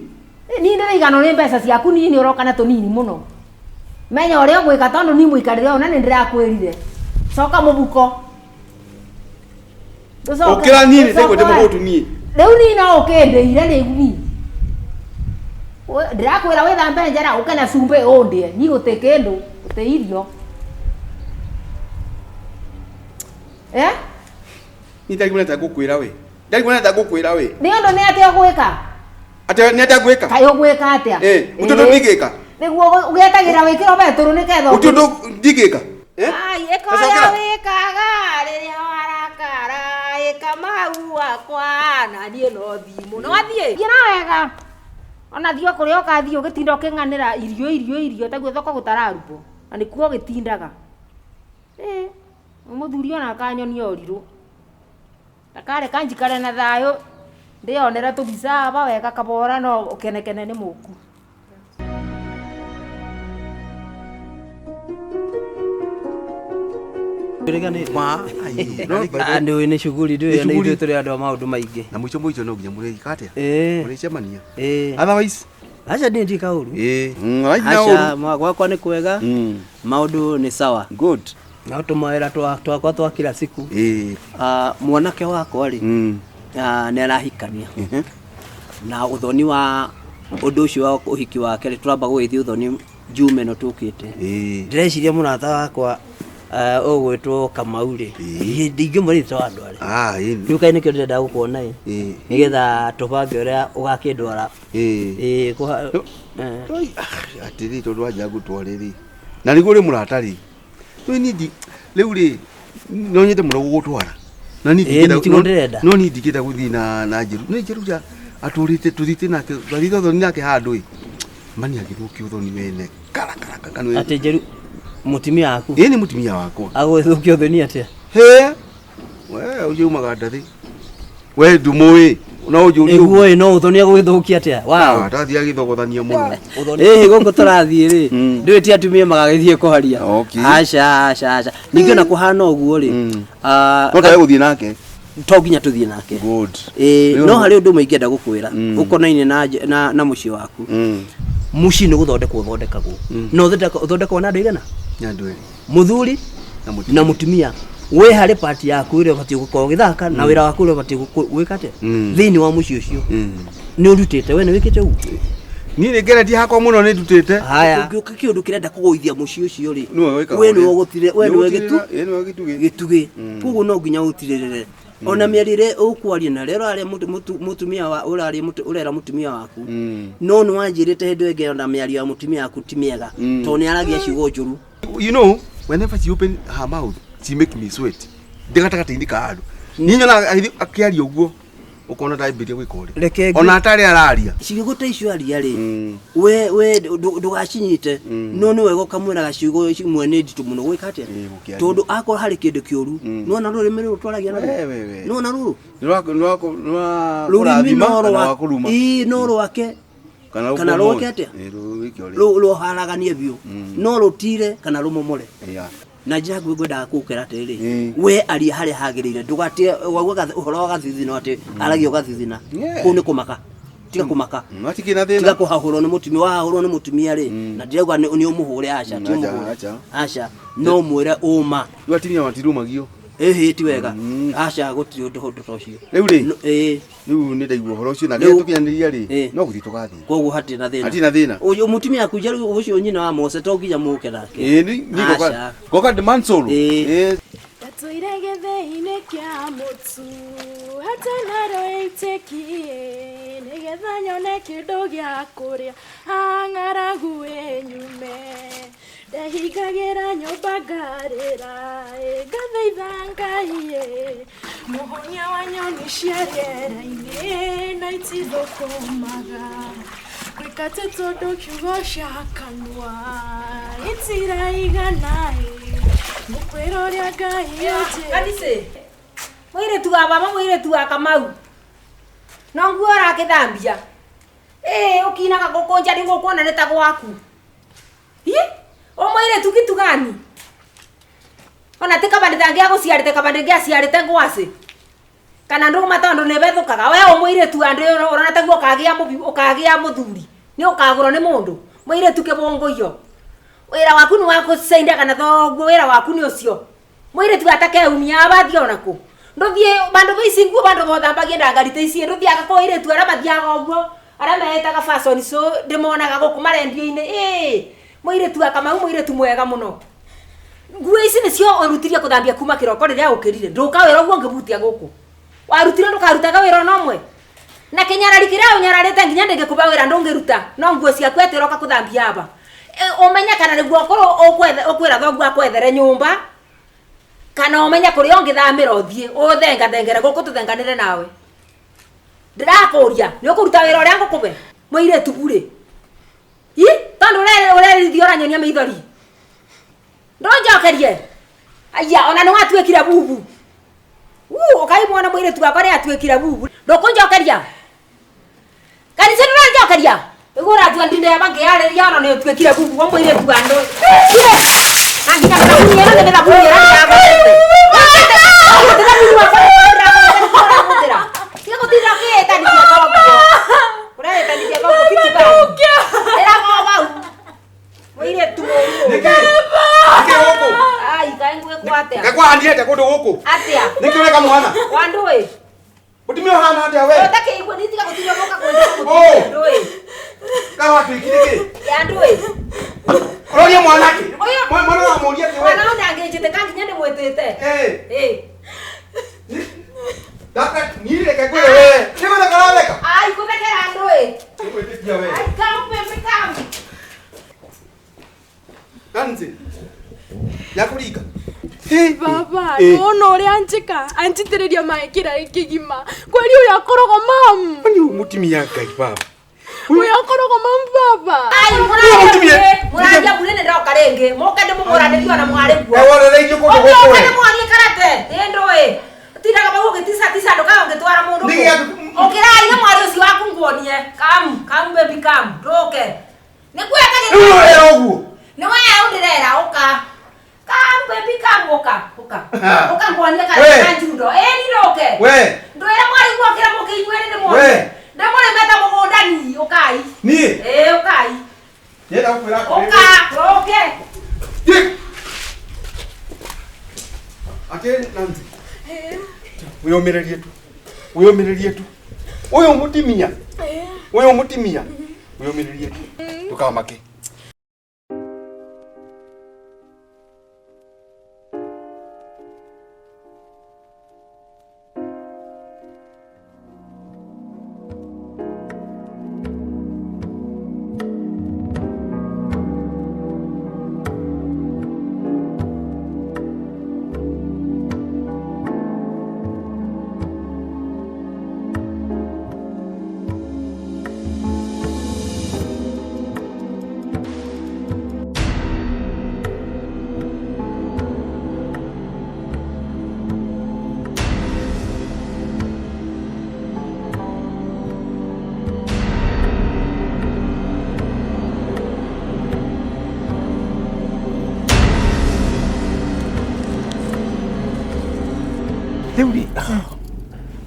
Ni ndira igano ni mbeca ciaku nini uroka na tunini muno. Menya uria gwika tondu ni muikarire ona ni ndirakwirire. Coka mubuko. Ukira nini tego ndimo gutumie. Riu ni no ukendeire ni gumi. Ndirakwira withambe njara ukena cumbe undie ni guti kindu guti irio. Ni ndari mwana tagukwira we. Ndari mwana tagukwira we. Ni ndo ni atia gwika. Ate ni atia gwika. Kayo gwika atia. Utondo ndigika. Niguo ugetagira wikiro beturu ni ketho. Utondo ndigika. Ai ekoya wikaga riria warakara ikamau akwa na nie no thimu. No athie. Gira wega. Ona thio kuria ukathie ugitinda uking'anira irio taguo thoko gutararupo. Na nikuo gitindaga. Muthuri ona akanyoni oriru. Takare kanjikare na thayo ndionera tubica aba wega kabora no ukenekene ni muku. Ndio ni shughuli ndio ni ndio tuli andu maundu maingi na mwicho no nginya muri ikate muri cemania otherwise acha ndi kauru acha gwakwa ni kwega maundu ni sawa good na tumawira twakwa twa kila siku mwanake wako ri ni arahikania na uthoni wa undu ucio wa uhiki wake ri turamba gwithia uthoni jume no tukite ndireciria munata wakwa ogwetwo Kamaure ndingimurita wandu ari yuka ni kio ndenda gukuona nigetha tubange uria ugakindwara atiri tondu anja gutwariri na niguo ri muratari tu nindi riu ri no nyite muno gugutwara na nindi no nindi kita guthi na njiru ni njiru ja aturite tuthite nake thariga thoni nake handu mani agithukio thoni wene kara kanwe ate njiru mutimia waku ni mutimia wakwa agwithukio thoni atia we ujumaga ndathi we ndumui no ujuri eguo no uthoni agwithukia atia wow tathi agithogothania muno gongo turathie ri ndwiti atumia magagithie kuharia acha ningi na kuhana uguo ri no tawe guthie nake to nginya tuthie nake good no hari undu maingenda gukwira ukonaine na muci waku muci ni guthondekagwo no uthondekagwo na andu igana nyandu eri muthuri na mutumia we hari party yaku ire bati gukorwo githaka na wira waku ire bati gwikate thini wa muci ucio ni urutite we ni wikite u ni ngeretie hakwa muno ni ndutite haya ukiuka kiundu kirenda kuguithia muci ucio ri we ni wogutire we ni gitugi kugu no nginya utiririre ona mierire ukwaria na rero ari mutumia wa urari urera mutumia waku no ni wanjirite hindu enge ona miario ya mutumia waku timiega to ni aragia ciugo njuru you know whenever she open her mouth she make me sweat ndigatagata indika andu ni nyona akiaria uguo ukona ndaimbire gwikore reke ona atari araria ciugo ta icio aria ri we ndugacinyite no ni wego kamwira gaciugo mwene nditu muno gwikate tondu akora hari kindu kiuru nona rurimi rutwaragia na nona ruru rurimi wakuruma noro wake kana roke atia lo haraganie biu no rutire kana rumomore na njira gwenda gukera tiri we ari hari hagirire ndugatie wagwa uhoro gathithina ati aragio gathithina ku ni kumaka tiga kumaka matikina thina tiga kuhahurwo ni mutumi wahahurwo ni mutumia ri na ndirauga ni umuhure aca ti umuhure aca no mwire uma watimia matirumagio ti wega aca gutiri undu hundu tocio riu ri riu ni ndaigua horo ucio na ria tukianiriria ri no guthi tugathi koguo hatina thina uyu mutumia kuja ucio nyina wa Mose to nginya muke nake ni goka de mansolo Toire gethe-inĩ kĩa mũtu hatarĩ itekie nĩgetha nyone kĩndũ gĩa kũrĩa ng'aragu nyume ndehingagĩra nyũmba ngarĩra ngathaitha Ngai mũhonia wa nyoni cia rĩera-inĩ na itithũkũmaga gwĩkatĩ tondũ kiugo cia kanua itiraigana mukwĩra ũrĩa Ngai Kanise mũirĩtu wa baba mũirĩtu wa Kamau no nguo arakĩthambia ũkinaga gũkũnja nĩ gũkuona nĩ ta gwaku o mũirĩtu kitu gani ona ti kabande tangia gũciarĩte kabande gĩaciarĩte ngwacĩ kana ndũma tondũ nĩ bethũkaga we o mũirĩtu andũ ũrona taguo ũkagĩa mũthuri nĩ ũkagũrwo nĩ mũndũ mũirĩtu kĩbongo iyo wĩra waku nĩ wa gũcendia kana thoguo wĩra waku nĩ ũcio mũirĩtu atakeumia abathie onakũ ndũthiĩ bandũ baici nguo bandũ bothambagia ndangarite ici ndũthiaga kwa mũirĩtu arĩa mathiaga ũguo arĩa mehetaga fashion show ndĩmonaga gũkũ marendio-inĩ mũirĩtu wa Kamau mũirĩtu mwega mũno nguo ici nĩcio ũrutirie kũthambia kuma kĩroko rĩrĩa ũkĩrire ndũka wĩra ũguo ngĩbutia gũkũ warutire ndũkarutaga wĩra no mwe na kĩnyarari kĩrĩa ũnyararĩte nginya ndĩngĩkũba wĩra ndũngĩruta no nguo ciaku etĩroka kũthambia aba umenya kana niguo korwo ukwira thoguo akwethere nyumba kana umenya kũrĩa ũngĩthamĩra ũthiĩ ũthengathengere gũkũ tũthenganĩre nawe ndĩrakũria nĩ ũkũruta wĩra ũrĩa ngũkũbe mũirĩtu burĩ tondũ ũrerithia ũranyonia maithori ndũnjokerie aya ona nĩ watuĩkire bubu ũkai mwana mũirĩtu wakwa nĩ atuĩkire bubu ndũkũnjokeria Kanisa ndũranjokeria Igora tu andinde bange yale yana ne twekira bubu wa mwire tu ando. Nangina kuni yana ne na kuni yana ya ba. Kiko tira ke tani ya ba. Ora tani ya ba kitu ba. Era ba ba. Mwire tu. Nike huko. Ai kaengwe kwate. Ngakwa andiete kundu huko. Atia. Nikiweka mwana. Wandoe. Utimio hana atia we. Otake igwe nitika kutinya boka kwenda. Ndoe. Kawa twikirike. Ya ndoe. Roria mwanake. Mwana wa muria ti we. Mwana ona ngejete kangi nyende mwetete. Daka nire ke kwe we. Niko na kalabeka. Ai kuthekera ndoe. Nikwetekia we. Ai kampe mekam. Kanzi. Yakurika. Baba, no uri anjitiriria maikira ikigima. Kweli uyu akorogo mam. Ani mutimia Ngai baba. Uyu akorogo mam baba. Ai muranja bulene ndoka renge. Moka ndimo murande ndiwa na mware kwa. Wala renge ko ko. Oka ndimo mwari karate. Ndoe. Tira kama uge tisa ndoka ungetwara mundu. Okira ina mwari ucio waku nguonie. Kam baby kam. Ndoke. Nikueka ni. Uyu ogu. Ni wewe undirera oka. Kam baby kam oka. Oka nguonie kana njundo. Ni ndoke. We. Ndoera mwari kwa kira moke inywe ni mwo. We. Ndamore meta mugundani ukai. Ni. Ukai. Yenda kukwira ko. Oka, okay. Dik. Ake nanzi. Uyomererie tu. Uyomererie tu. Uyo mutimia. Uyo mutimia. Uyomererie tu. Tukamake.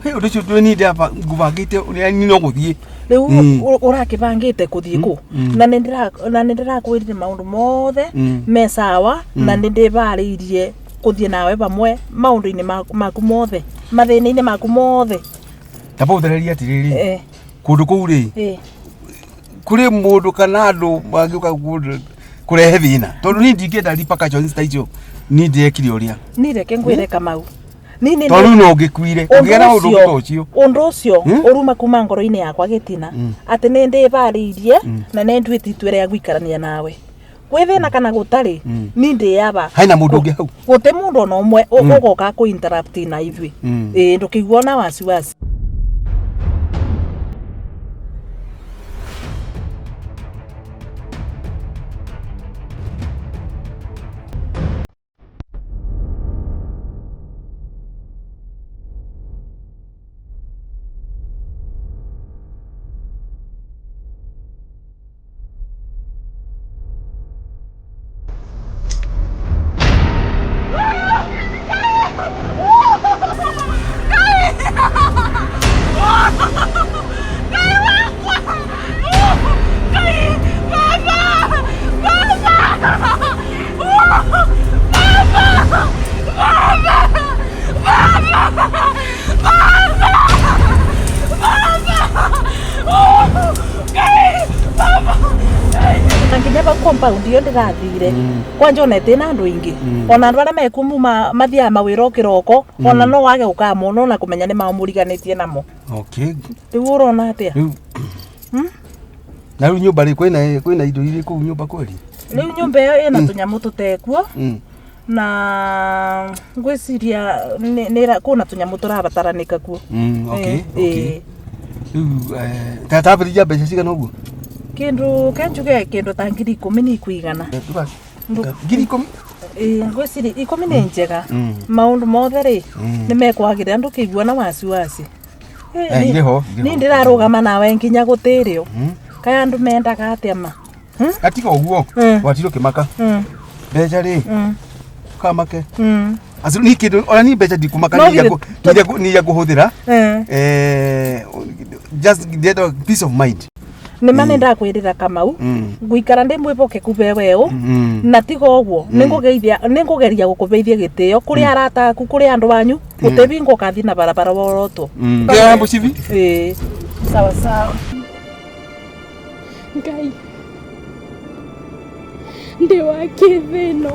Hey, udacho tueni hapa nguvagite ni no guthie. Riu urakibangite kuthie ku na nindira kwirire maundu mothe me sawa na nindibariirie kuthie nawe bamwe maundu-ini maku mothe mathina-ini maku mothe tabo uthereria atiriri kundu kuu ri kuri mundu kana andu magiuka kurehe thina tondu ni ndingenda repercussions ta icio ni ndekire uria ni reke ngwire Kamau nini tondu no ngikuire ugiera undu ucio undu ucio uruma kuma ngoro-ini yakwa gitina ati ni ndibariirie na ni ndwiti itwe ria gwikarania nawe gwithina kana gutari ni ndiyaba haina mundu ungi hau guti mundu ona umwe ugoka ku interrupt na ithwi ndukigwa na wasiwasi compound yo ndirathire kwanja ona tina andu ingi ona andu aria mekumuma mathia mawira kiroko ona no wage ukamono na kumenya ni maumuriganitie namo okay riu urona atia na riu nyumba ri kwina indo iri ku nyumba kweli riu nyumba iyo ina tunyamu tutekuo na ngwiciria ni kuna tunyamu turabataranika kuo okay okay tatabirija mbeca cigana uguo kindu kenjuge kindu ta 10,000 ni kuigana ngiri 10 ngwiciria 10 ni njega maundu mothe ri ni mekwagira andu kigua na wasiwasi ni ndirarugama nawe nginya gutirio kaya andu mendaga atia ma atiga uguo watiro kimaka mbeca ri kamake azu ni kindu ona ni mbeca ndikumaka ni ya kuhuthira just get a peace of mind ni mane ndakwirira Kamau guikara ndi mwiboke kube weo na tigo uguo ningugeria gukubeithia gitio kuri arata aku kuri andu banyu utebingo kathi na barabara woroto ngambo civi sawa sawa Ngai ndi wakithino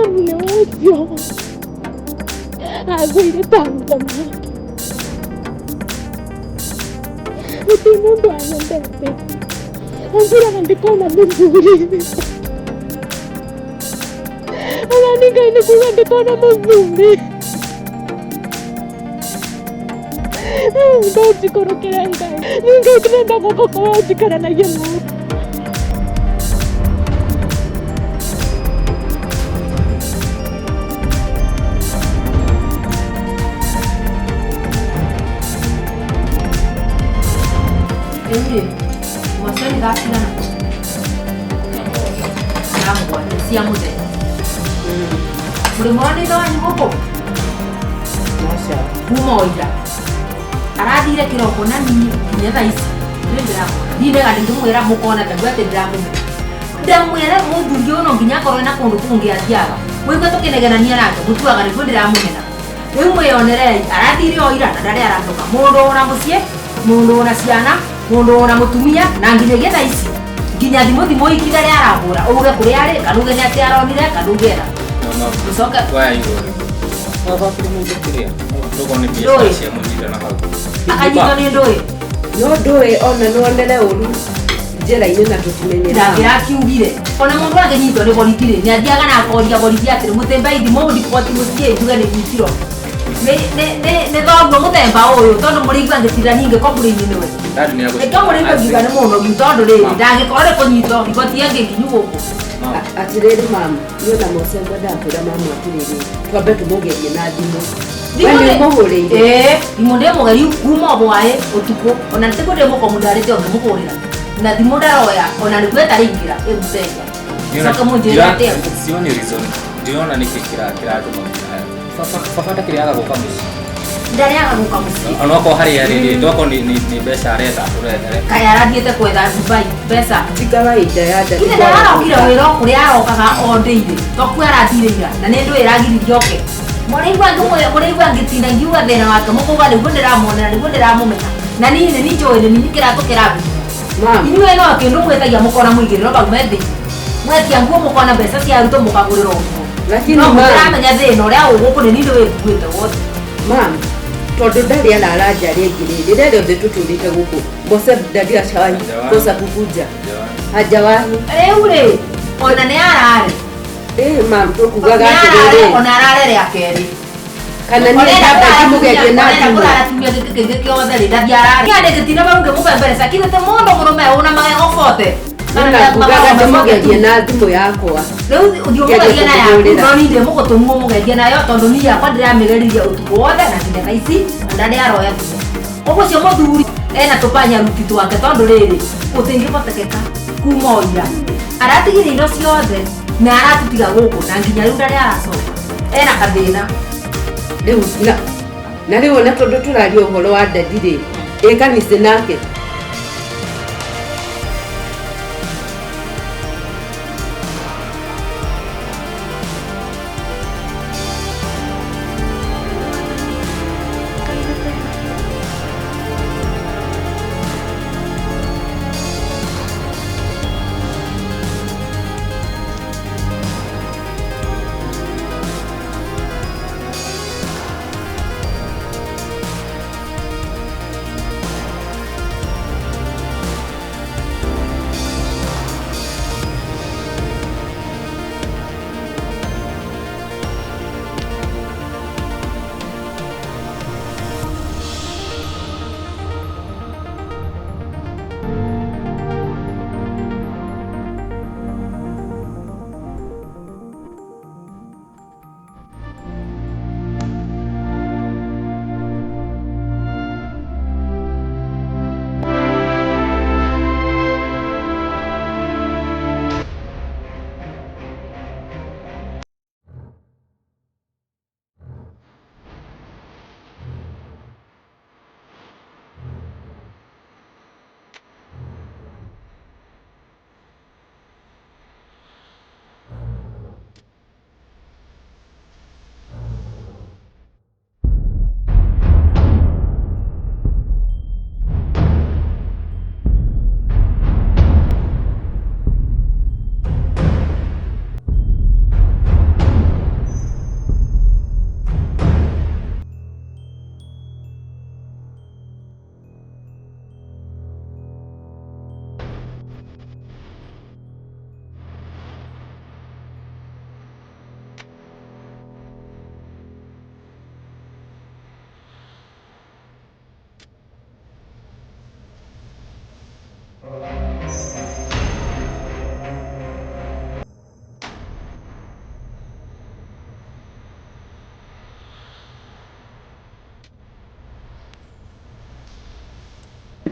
amne ocio agwire tanto uti mundu anyendete angira ndikona muzuri ana ningaine kuwa ndikona muzuri ndo jikorokera ngai ningaitenda kokoko jikara na yemu Mwasani gakina na mwana sia muze muri mwani ndo anyi moko mwasha kumoida aradire kiroko nani kinyetha isi ndira ndimwira mukona ndagwate ndamwira mundu ngiono nginya korona kundu kungi athiaga mwiko tukinegenania nake mutuaga ribu ndiramumena riu mwionere aradire oira na ndari arandoka mundu ona mucie mundu ona ciana mundu ona mutumia na nginyagia tha ici nginya thimo ikida ria aragura uge kuri ari kanuge ni ati aronire kanugera ucoka waya igore baba kumuja kiria ndogo ni biashara cia mujira na hau akanyito ni ndoi no ndoi ona nondere uru njera-ini na tutumenyera ndagira kiugire ona mundu angenyitwo ni borithire ni athiaga na akoria borithi atiri mutemba ithimo ndipoti mucie njuge ni gwitiro ne thoguo mutemba uyu tondu murigwa ngitira ninge komburi-ini niwe ndari ni agwe eka murigwa ngigane muno gitondu ri ndangikore kunyitwo riboti yange nginyu guku atiriri mama yo na mosemba ndakwira mama atiriri twambe tumugerie na thimu thimu ndi mugeri kuma bwae utuku ona ntiko ndi muko mundarite onge mukurira na thimu ndaroya ona nigwe taringira emusenga saka munjira ate sioni reason ndiona niki kira baba kiriaga guka muci ndariaga guka muci ono ko hari hari ndoko ni besa areta urethere kaya arathiete kwetha Dubai besa tikawaida ya dada ine ndararokire wira kuri arokaga ondeire toku arathirira na ni ndu iragiririo ke Muraigua ngumwe muraigua ngitina ngiuga thina wake mukuga niguo ndiramuonera niguo ndiramumenya na nini ni njoe ni nikira tukira mama inyuĩ no kindu mwetagia mukona muigiriro bau methi mwetia nguo mukona mbeca cia aruto mukagurira ũguo lakini no mama muramenya thina ũrĩa ũgũkũ nĩ nindũ wĩkuĩte wothe mama tondu ndari ana aranjaria ngiri rĩrĩa rĩothe tũtũrĩte gũkũ Mose ndari acawahi kosa kukuja hajawahi rĩu rĩ ona nĩ ararĩ mama tũkugaga atĩrĩrĩ ona ararĩ rĩa kerĩ kana nĩ ndamba mũgerie na thimũ kũrara tumia gĩkĩ kĩothe rĩ ndathi ararĩ ngandĩkĩtire bau ngĩmũbembereca kithĩte mũndũ mũrũme ũna magego bote kugaga ndĩmũgerie na thimũ yakwa rĩu ũthiũmũgerie na yaku no nindĩ mũgũtũmwo mũgerie nayo tondũ niĩ yakwa ndĩramĩgeririe ũtukũ wothe na nginya thaa ici na ndarĩaroya thimũ ũguo ũcio mũthuri ena tũpanya ruti twake tondũ rĩrĩ gũtingĩhotekeka kuma o ira aratigire indo ciothe na aratutiga gũkũ na nginya rĩu ndarĩ aracoka ena kathĩna rĩu na rĩu ona tondũ tũraria ũhoro wa ndadi rĩ ĩkanĩce nake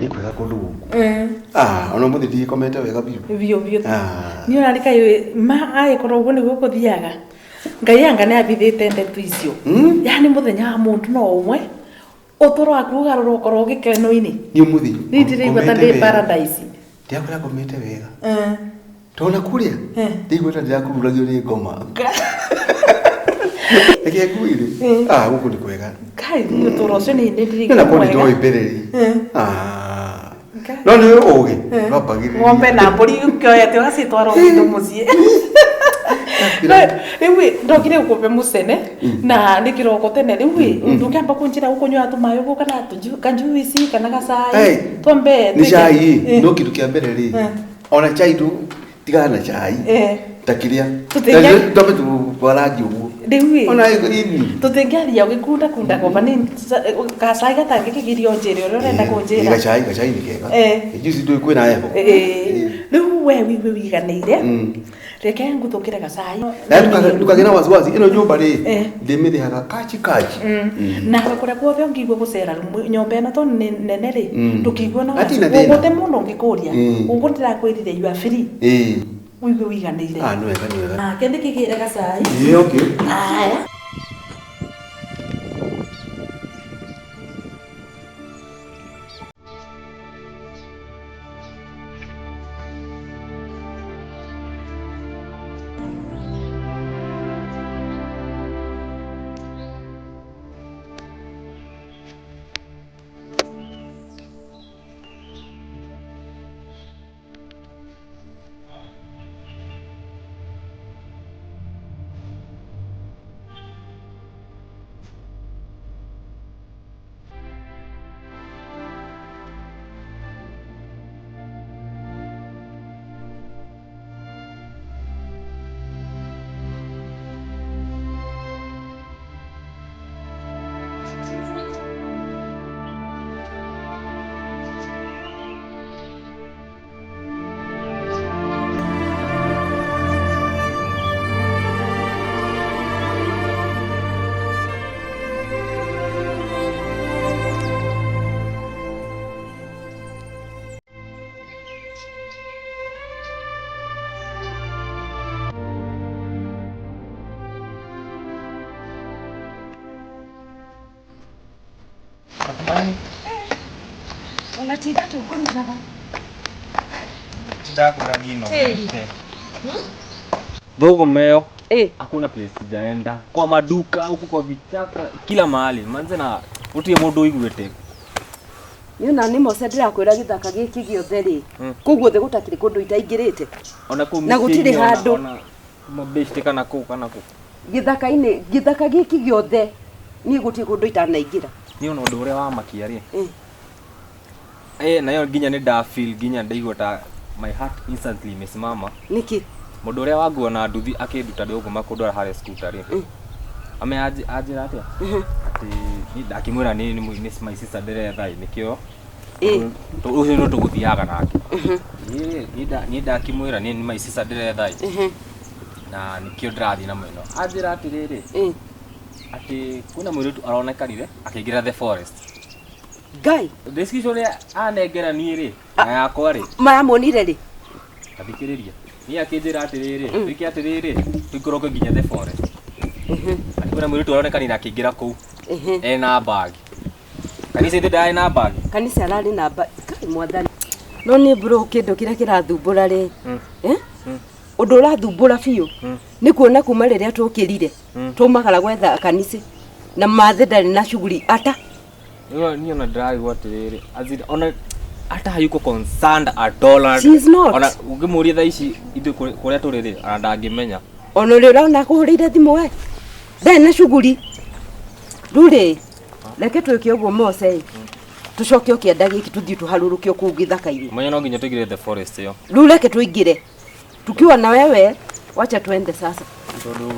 Ikwega kundu guku. Ona muthi ndi komete wega biu. Biu. Ni ona rika ma ai korwo uguo niguo kuthiaga. Ngai anga ne abithite ndetu icio. Yani muthenya wa mundu no umwe. Utoro waku ugarura ukorwo gikeno-ini. Ni muthi. Ni ndirigua ta ndi paradise. Ndiakwira komete wega. Tona kuria. Ndigua ta ndirakururagio ni ngoma. Eke kuire. Guku ni kwega. Kai utoro ucio ni ndirigua. Na kodi ndoi bereri. No nĩ ũgĩ no bagire ng'ombe na mbũri ukioyete ũgacitwara ũgĩtũ mũciĩ rĩu ndokire gũkũmbe mũcene na nĩ kĩroko tene rĩu ndũkĩamba kũnjĩra gũkũnyua tũmaĩ ũguo kana kanjuici kana gacai twambe nĩ cai no kĩndũ kĩa mbere rĩ ona chai tu tigana na chai ta kĩrĩa twambe tũwarangi ũguo rĩu ona ini tũtingĩaria ũgĩkunda goba nĩ gacai gatangĩkĩgirio njĩre ũrĩa ũrenda kũnjĩra gacai nĩ kega juici ndũĩ kwĩna heho rĩu we wiganĩire reke ngũthũkĩre gacai ndũkagĩe na wasiwasi ĩno nyũmba rĩ ndĩmĩrĩhaga kachi na kũrĩa guothe ũngĩigua gũcera nyũmba ĩno tondũ nĩ nene rĩ ndũkĩigua na ũgũte mũno ũngĩkũria ũguo ndĩrakwĩrire you are free Uigue wiganĩire. Nĩ wega nĩ wega. Nake ndĩkĩgĩre gacai. Okay. Aya. Unatinda tu kuruga. Tinda kuragino. Dogo meo. Hakuna place sijaenda. Kwa maduka huko kwa vichaka kila mahali. Manze na utie mundu igwete. Yuna ni mo sedira kwira githaka giki giothe ri. Kuguo the gutakiri kundu itaingirite. Ona ku na gutire handu. Mabeshte kana ku. Githaka-ini githaka giki giothe ni gutie kundu itanaingira. Ni ona undu uria wa makia ri. Na yo ginya ni da feel ginya ndaigua ta my heart instantly imesimama. Niki? Mundu uria wangu na nduthi akinduta ndogo makundora hare scooter ri. Ame ajira atia? Ati ni ndakimwira ni my sister deretha nikio. Ucio no tuguthiaga nake. Ni ndakimwira ni my sister deretha. Na nikio ndirathi na mweno. Ajira ati riri. Ati kuna muritu aronekanire akigira the forest. Guy, description ya anengera ni ri na yakwa ri. Maramonire ri. Athikiriria. Ni akinjira ati riri, wiki ati riri, tukoroke ginya the forest. Ati kuna muritu aronekanire akigira kuu. Na bag. Kanisa ite dai na bag. Kanisa arari na bag. Kai mwathani. No ni bro kindu kira kirathumbura ri. Undu urathumbura biu. Ni kuona kuma riria tukirire. Tumakara gwetha kanisa. Na mathe ndari na shughuli ata. Ni ona drive what riri. Azid ona ata hayuko concerned at all. She is not. Ona ungimuria tha ici ithu kuria turiri ana ndangimenya. Ona ri urona kuhurire thimu we. Ndari na shughuli. Rure. Reke twike uguo Mose. Tucoke ukienda giki tuthii tuharuruke kuu githaka-ini. Mwenye no nginya tuigire the forest yo. Rure ke tuingire. Tukiwa na wewe wacha tuende sasa. Tondu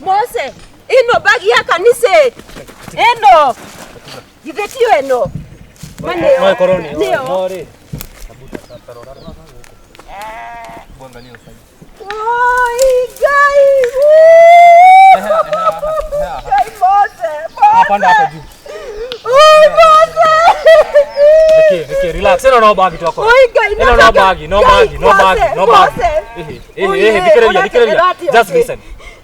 Mose, ino bagi ya kanise. Eno. Githetio eno. Mane. no koroni. No ri. Kabuta tarora. Bonga ni usai. Oi, gai. Gai Mose. Hapanda hapa juu. Oi Mose. Okay, relax. No bagi tu ako. Oi gai. No bagi. Dikiriria. Just listen.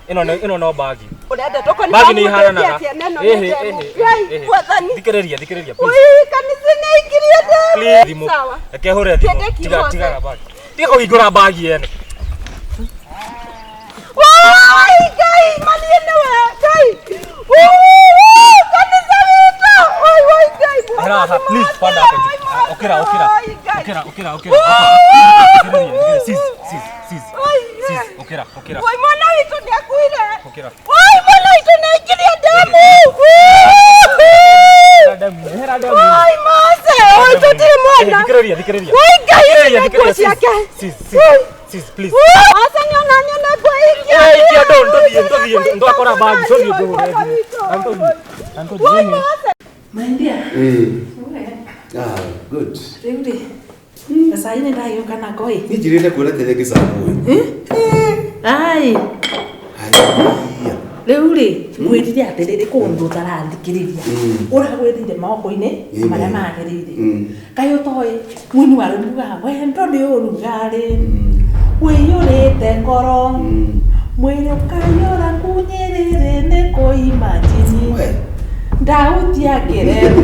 Ino no bagi. Unaenda toko ni bagi ni hana na. Dikiriria. Oi, kanisa ni ingiria da. Please. Sawa. Eke hore thimu. Tiga na bagi. Tiga kuigura bagi ene. Oi, gai, mali ene we, gai. Kanisa wito. Oi, gai. Hara, please panda hapo. Okera. Sis. Okera. Oi, mwana wito ni akuire. Okera. Oi, mwana wito ni ingiria damu. Hera damu. Oi, Mose. Oi, tutire mwana. Dikiriria. Oi, gai. Dikiriria. Sis. Sis, please. Asenyo na nyone kwiikia. Kwiikia ndo akora bagi so you go ready. Anto. My dear. Good. Rĩu-rĩ, sasa ini ndagĩũka na ngoi. Ni njirĩte kuona tene gĩcamũ. Ai. Haya. Rĩu-rĩ, ngwĩrire atĩrĩrĩ kũndũ ũtarathikĩrĩria. Ũragwĩrire moko-inĩ marĩa magĩrĩire. Kaĩ ũtoĩ mwini wa rũruga wendo nĩ ũrugarĩ. Wĩiyũrĩte ngoro. Mwĩrĩ ũkaiyũra kunyĩrĩrĩ nĩ kũimagine. Ndautia ngerero.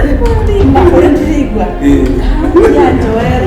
Ndikundi makore ndirigwa. Ndautia njoero.